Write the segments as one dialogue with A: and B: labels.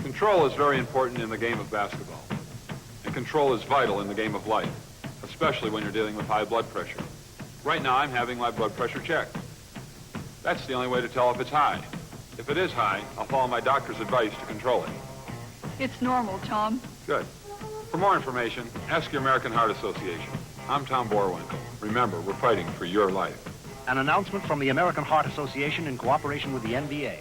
A: Control is very important in the game of basketball. And control is vital in the game of life, especially when you're dealing with high blood pressure. Right now, I'm having my blood pressure checked. That's the only way to tell if it's high. If it is high, I'll follow my doctor's advice to control it.
B: It's normal, Tom.
A: Good. For more information, ask your American Heart Association. I'm Tom Borwinkle. Remember, we're fighting for your life.
C: An announcement from the American Heart Association in cooperation with the NBA.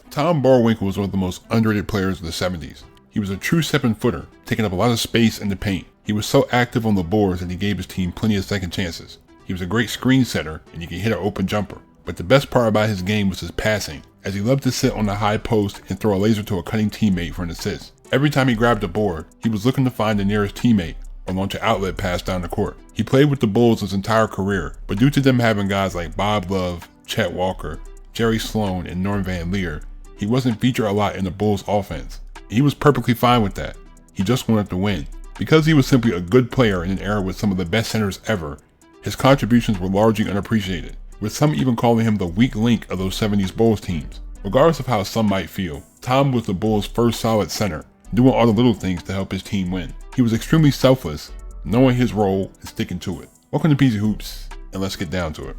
D: Tom Borwinkle was one of the most underrated players of the 70s. He was a true 7-footer, taking up a lot of space in the paint. He was so active on the boards that he gave his team plenty of second chances. He was a great screen setter, and he could hit an open jumper. But the best part about his game was his passing, as he loved to sit on the high post and throw a laser to a cutting teammate for an assist. Every time he grabbed a board, he was looking to find the nearest teammate or launch an outlet pass down the court. He played with the Bulls his entire career, but due to them having guys like Bob Love, Chet Walker, Jerry Sloan, and Norm Van Lier, he wasn't featured a lot in the Bulls offense. He was perfectly fine with that. He just wanted to win. Because he was simply a good player in an era with some of the best centers ever, his contributions were largely unappreciated, with some even calling him the weak link of those 70s Bulls teams. Regardless of how some might feel, Tom was the Bulls' first solid center, doing all the little things to help his team win. He was extremely selfless, knowing his role and sticking to it. Welcome to PZ Hoops, and let's get down to it.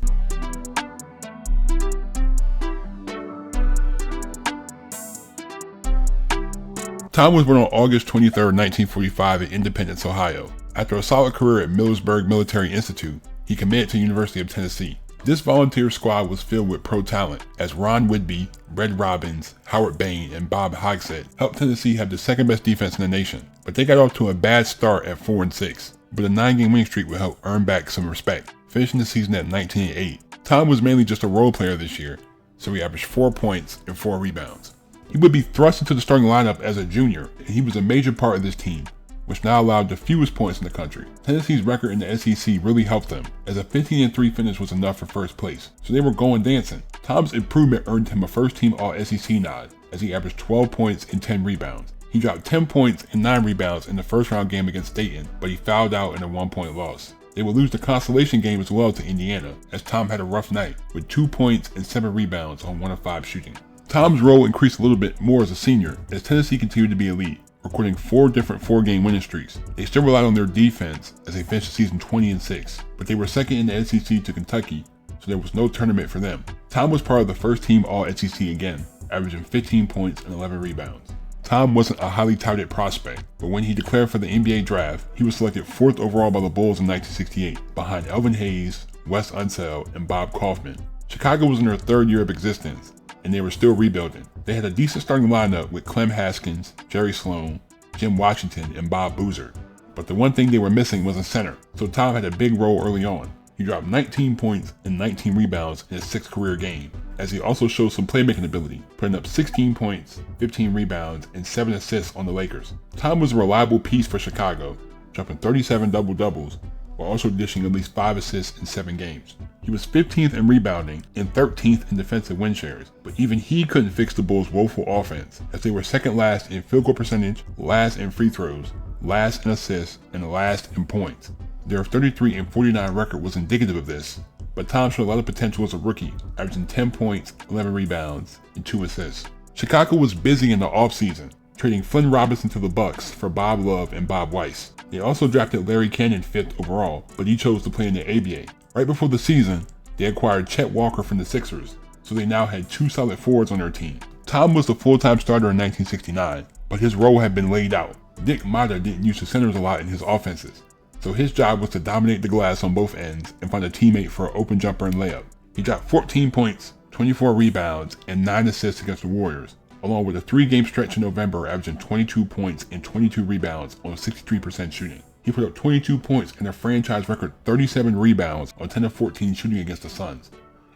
D: Tom was born on August 23, 1945 in Independence, Ohio. After a solid career at Millersburg Military Institute, he committed to the University of Tennessee. This volunteer squad was filled with pro talent, as Ron Whidbey, Red Robbins, Howard Bain, and Bob Hogsett helped Tennessee have the second best defense in the nation. But they got off to a bad start at 4-6, but a 9-game winning streak would help earn back some respect, finishing the season at 19-8. Tom was mainly just a role player this year, so he averaged 4 points and 4 rebounds. He would be thrust into the starting lineup as a junior, and he was a major part of this team, which now allowed the fewest points in the country. Tennessee's record in the SEC really helped them, as a 15-3 finish was enough for first place, so they were going dancing. Tom's improvement earned him a first-team All-SEC nod, as he averaged 12 points and 10 rebounds. He dropped 10 points and 9 rebounds in the first-round game against Dayton, but he fouled out in a 1-point loss. They would lose the consolation game as well to Indiana, as Tom had a rough night, with 2 points and 7 rebounds on 1 of 5 shooting. Tom's role increased a little bit more as a senior, as Tennessee continued to be elite, recording 4 different 4-game winning streaks. They still relied on their defense as they finished the season 20-6, but they were second in the SEC to Kentucky, so there was no tournament for them. Tom was part of the first-team All-SEC again, averaging 15 points and 11 rebounds. Tom wasn't a highly touted prospect, but when he declared for the NBA draft, he was selected 4th overall by the Bulls in 1968, behind Elvin Hayes, Wes Unseld, and Bob Kaufman. Chicago was in their 3rd year of existence, and they were still rebuilding. They had a decent starting lineup with Clem Haskins, Jerry Sloan, Jim Washington, and Bob Boozer. But the one thing they were missing was a center, so Tom had a big role early on. He dropped 19 points and 19 rebounds in his 6th career game, as he also showed some playmaking ability, putting up 16 points, 15 rebounds, and 7 assists on the Lakers. Tom was a reliable piece for Chicago, dropping 37 double-doubles, while also dishing at least 5 assists in 7 games. He was 15th in rebounding and 13th in defensive win shares, but even he couldn't fix the Bulls' woeful offense, as they were second last in field goal percentage, last in free throws, last in assists, and last in points. Their 33-49 record was indicative of this, but Tom showed a lot of potential as a rookie, averaging 10 points, 11 rebounds, and 2 assists. Chicago was busy in the offseason, trading Flynn Robinson to the Bucks for Bob Love and Bob Weiss. They also drafted Larry Cannon 5th overall, but he chose to play in the ABA. Right before the season, they acquired Chet Walker from the Sixers, so they now had 2 solid forwards on their team. Tom was the full-time starter in 1969, but his role had been laid out. Dick Motta didn't use the centers a lot in his offenses, so his job was to dominate the glass on both ends and find a teammate for an open jumper and layup. He dropped 14 points, 24 rebounds, and 9 assists against the Warriors, along with a 3-game stretch in November averaging 22 points and 22 rebounds on 63% shooting. He put up 22 points and a franchise record 37 rebounds on 10 of 14 shooting against the Suns,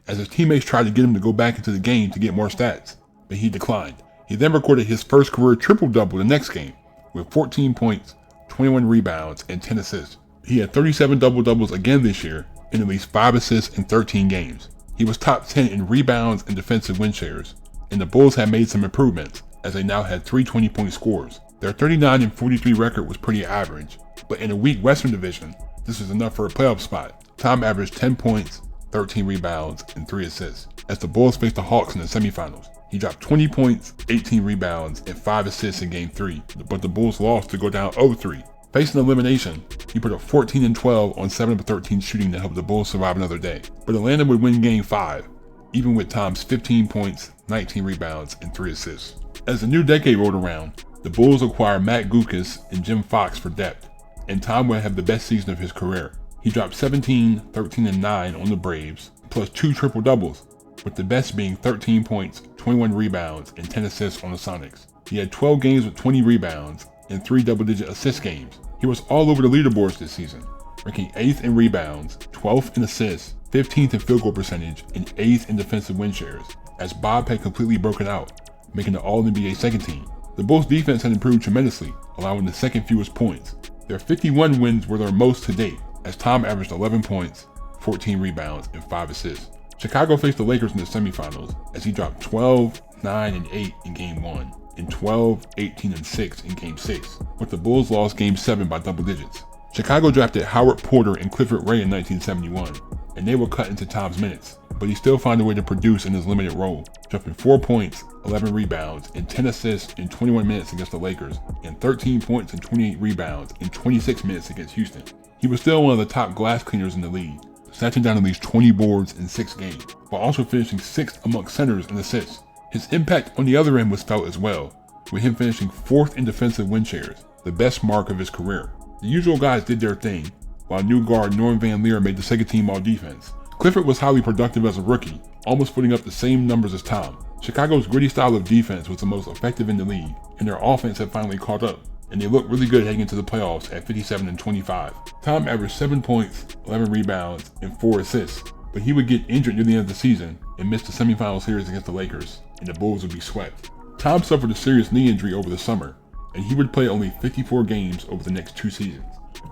D: as his teammates tried to get him to go back into the game to get more stats, but he declined. He then recorded his first career triple-double the next game, with 14 points, 21 rebounds, and 10 assists. He had 37 double-doubles again this year, and at least 5 assists in 13 games. He was top 10 in rebounds and defensive win shares, and the Bulls had made some improvements, as they now had 3 20-point scores. Their 39-43 record was pretty average, but in a weak Western Division, this was enough for a playoff spot. Tom averaged 10 points, 13 rebounds, and 3 assists, as the Bulls faced the Hawks in the semifinals. He dropped 20 points, 18 rebounds, and 5 assists in Game 3, but the Bulls lost to go down 0-3. Facing elimination, he put up 14 and 12 on 7 of 13 shooting to help the Bulls survive another day. But Atlanta would win Game 5, even with Tom's 15 points, 19 rebounds, and 3 assists. As the new decade rolled around, the Bulls acquired Matt Guokas and Jim Fox for depth, and Tom would have the best season of his career. He dropped 17, 13, and 9 on the Braves, plus 2 triple-doubles, with the best being 13 points, 21 rebounds, and 10 assists on the Sonics. He had 12 games with 20 rebounds and 3 double-digit assist games. He was all over the leaderboards this season, ranking 8th in rebounds, 12th in assists, 15th in field goal percentage, and 8th in defensive win shares, as Bob had completely broken out, making the All-NBA second team. The Bulls' defense had improved tremendously, allowing the second fewest points. Their 51 wins were their most to date, as Tom averaged 11 points, 14 rebounds, and 5 assists. Chicago faced the Lakers in the semifinals, as he dropped 12, 9, and 8 in Game 1, and 12, 18, and 6 in Game 6, but the Bulls lost Game 7 by double digits. Chicago drafted Howard Porter and Clifford Ray in 1971, and they were cut into Tom's minutes, but he still found a way to produce in his limited role, dropping 4 points, 11 rebounds, and 10 assists in 21 minutes against the Lakers, and 13 points and 28 rebounds in 26 minutes against Houston. He was still one of the top glass cleaners in the league, snatching down at least 20 boards in 6 games, while also finishing 6th amongst centers in assists. His impact on the other end was felt as well, with him finishing 4th in defensive win shares, the best mark of his career. The usual guys did their thing, while new guard Norm Van Lier made the second team all defense. Clifford was highly productive as a rookie, almost putting up the same numbers as Tom. Chicago's gritty style of defense was the most effective in the league, and their offense had finally caught up, and they looked really good heading into the playoffs at 57 and 25. Tom averaged 7 points, 11 rebounds, and 4 assists, but he would get injured near the end of the season and miss the semifinal series against the Lakers, and the Bulls would be swept. Tom suffered a serious knee injury over the summer, and he would play only 54 games over the next 2 seasons.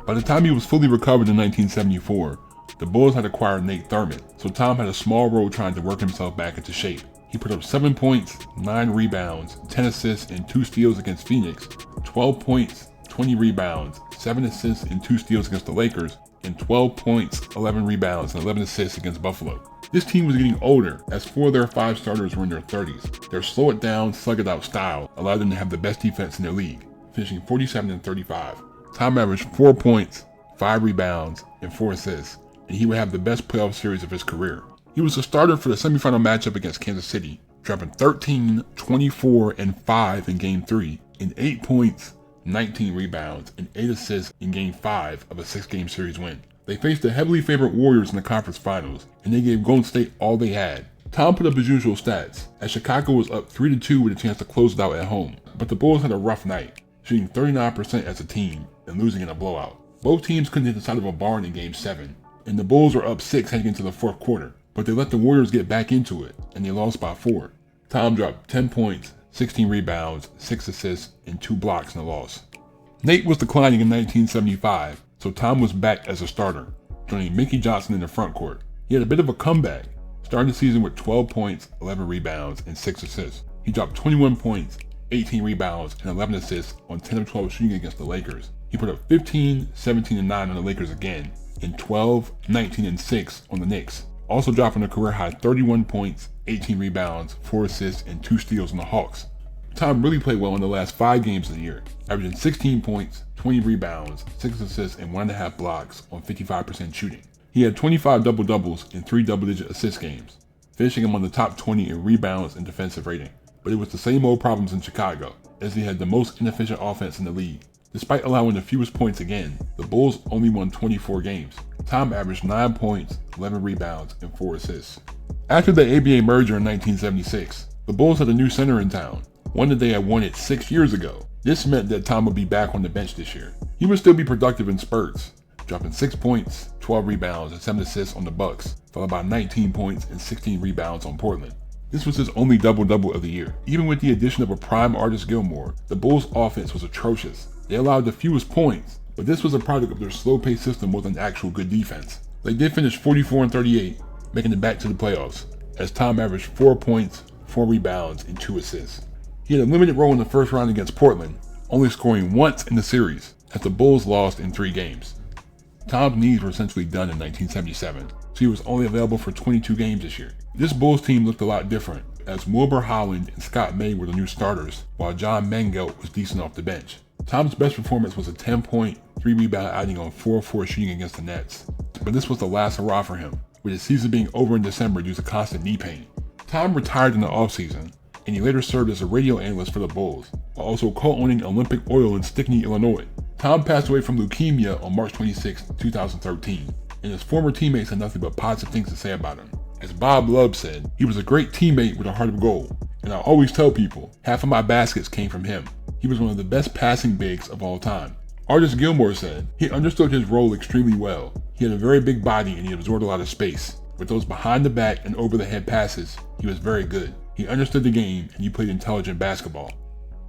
D: By the time he was fully recovered in 1974, the Bulls had acquired Nate Thurmond, so Tom had a small role trying to work himself back into shape. He put up 7 points, 9 rebounds, 10 assists, and 2 steals against Phoenix, 12 points, 20 rebounds, 7 assists, and 2 steals against the Lakers, and 12 points, 11 rebounds, and 11 assists against Buffalo. This team was getting older, as 4 of their 5 starters were in their 30s. Their slow it down, slug it out style allowed them to have the best defense in their league, finishing 47 and 35. Tom averaged 4 points, 5 rebounds, and 4 assists, and he would have the best playoff series of his career. He was the starter for the semifinal matchup against Kansas City, dropping 13, 24, and 5 in Game 3, and 8 points, 19 rebounds, and 8 assists in Game 5 of a 6-game series win. They faced the heavily favored Warriors in the conference finals, and they gave Golden State all they had. Tom put up his usual stats, as Chicago was up 3-2 with a chance to close it out at home, but the Bulls had a rough night, shooting 39% as a team and losing in a blowout. Both teams couldn't hit the side of a barn in Game 7, and the Bulls were up 6 heading into the fourth quarter, but they let the Warriors get back into it, and they lost by 4. Tom dropped 10 points, 16 rebounds, 6 assists, and 2 blocks in the loss. Nate was declining in 1975, so Tom was back as a starter, joining Mickey Johnson in the front court. He had a bit of a comeback, starting the season with 12 points, 11 rebounds, and 6 assists. He dropped 21 points, 18 rebounds, and 11 assists on 10 of 12 shooting against the Lakers. He put up 15, 17, and 9 on the Lakers again, and 12, 19, and 6 on the Knicks, also dropping a career-high 31 points, 18 rebounds, 4 assists, and 2 steals on the Hawks. Tom really played well in the last 5 games of the year, averaging 16 points, 20 rebounds, 6 assists, and 1.5 blocks on 55% shooting. He had 25 double-doubles in 3 double-digit assist games, finishing him on the top 20 in rebounds and defensive rating. But it was the same old problems in Chicago, as they had the most inefficient offense in the league. Despite allowing the fewest points again, the Bulls only won 24 games. Tom averaged 9 points, 11 rebounds, and 4 assists. After the ABA merger in 1976, the Bulls had a new center in town, one that they had wanted 6 years ago. This meant that Tom would be back on the bench this year. He would still be productive in spurts, dropping 6 points, 12 rebounds, and 7 assists on the Bucks, followed by 19 points and 16 rebounds on Portland. This was his only double-double of the year. Even with the addition of a prime Artis Gilmore, the Bulls' offense was atrocious. They allowed the fewest points, but this was a product of their slow-paced system more than actual good defense. They did finish 44 and 38, making it back to the playoffs, as Tom averaged 4 points, 4 rebounds, and 2 assists. He had a limited role in the first round against Portland, only scoring once in the series, as the Bulls lost in 3 games. Tom's knees were essentially done in 1977, so he was only available for 22 games this year. This Bulls team looked a lot different, as Wilbur Holland and Scott May were the new starters, while John Mangelt was decent off the bench. Tom's best performance was a 10-point, 3-rebound outing on 4-4 shooting against the Nets, but this was the last hurrah for him, with his season being over in December due to constant knee pain. Tom retired in the offseason, and he later served as a radio analyst for the Bulls, while also co-owning Olympic Oil in Stickney, Illinois. Tom passed away from leukemia on March 26, 2013, and his former teammates had nothing but positive things to say about him. As Bob Love said, he was a great teammate with a heart of gold, and I always tell people, half of my baskets came from him. He was one of the best passing bigs of all time. Artis Gilmore said, he understood his role extremely well. He had a very big body and he absorbed a lot of space. With those behind the back and over the head passes, he was very good. He understood the game and he played intelligent basketball.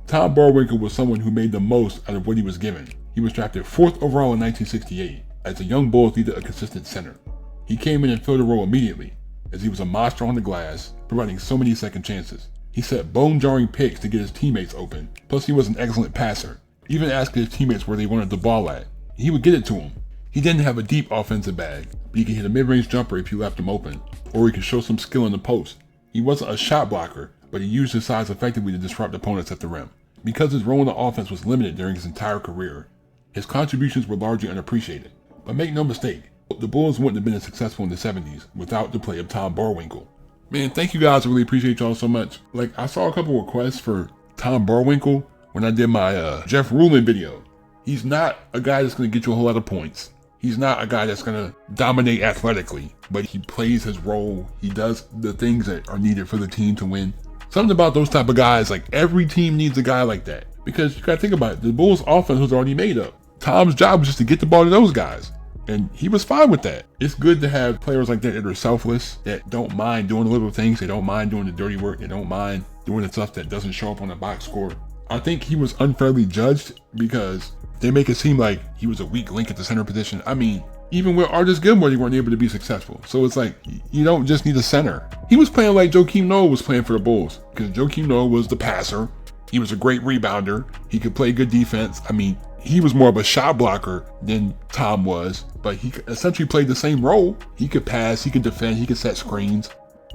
D: Tom Borwinkle was someone who made the most out of what he was given. He was drafted 4th overall in 1968. As the young Bulls needed a consistent center. He came in and filled the role immediately, as he was a monster on the glass, providing so many second chances. He set bone-jarring picks to get his teammates open, plus he was an excellent passer, even asking his teammates where they wanted the ball at. He would get it to them. He didn't have a deep offensive bag, but he could hit a mid-range jumper if you left him open, or he could show some skill in the post. He wasn't a shot blocker, but he used his size effectively to disrupt opponents at the rim. Because his role in the offense was limited during his entire career, his contributions were largely unappreciated. But make no mistake, the Bulls wouldn't have been as successful in the 70s without the play of Tom Borwinkle. Man, thank you guys. I really appreciate y'all so much. Like, I saw a couple requests for Tom Borwinkle when I did my Jeff Rulin video. He's not a guy that's going to get you a whole lot of points. He's not a guy that's going to dominate athletically, but he plays his role. He does the things that are needed for the team to win. Something about those type of guys, like every team needs a guy like that. Because you got to think about it, the Bulls offense was already made up. Tom's job was just to get the ball to those guys. And he was fine with that. It's good to have players like that are selfless, that don't mind doing the little things. They don't mind doing the dirty work. They don't mind doing the stuff that doesn't show up on the box score. I think he was unfairly judged because they make it seem like he was a weak link at the center position. I mean, even with Artis Gilmore, they weren't able to be successful. So it's like, you don't just need a center. He was playing like Joakim Noah was playing for the Bulls, because Joakim Noah was the passer. He was a great rebounder. He could play good defense. I mean, he was more of a shot blocker than Tom was, but he essentially played the same role. He could pass, he could defend, he could set screens.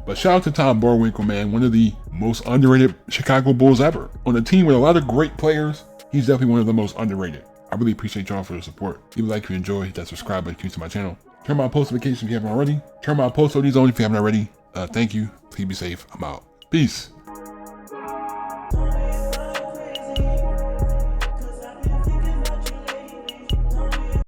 D: But shout out to Tom Borwinkle, man, one of the most underrated Chicago Bulls ever. On a team with a lot of great players, he's definitely one of the most underrated. I really appreciate y'all for the support. Leave a like if you enjoy, hit that subscribe button if you're new to my channel. Turn my post notifications if you haven't already. Turn my post notifications on if you haven't already. Thank you. Please be safe. I'm out. Peace.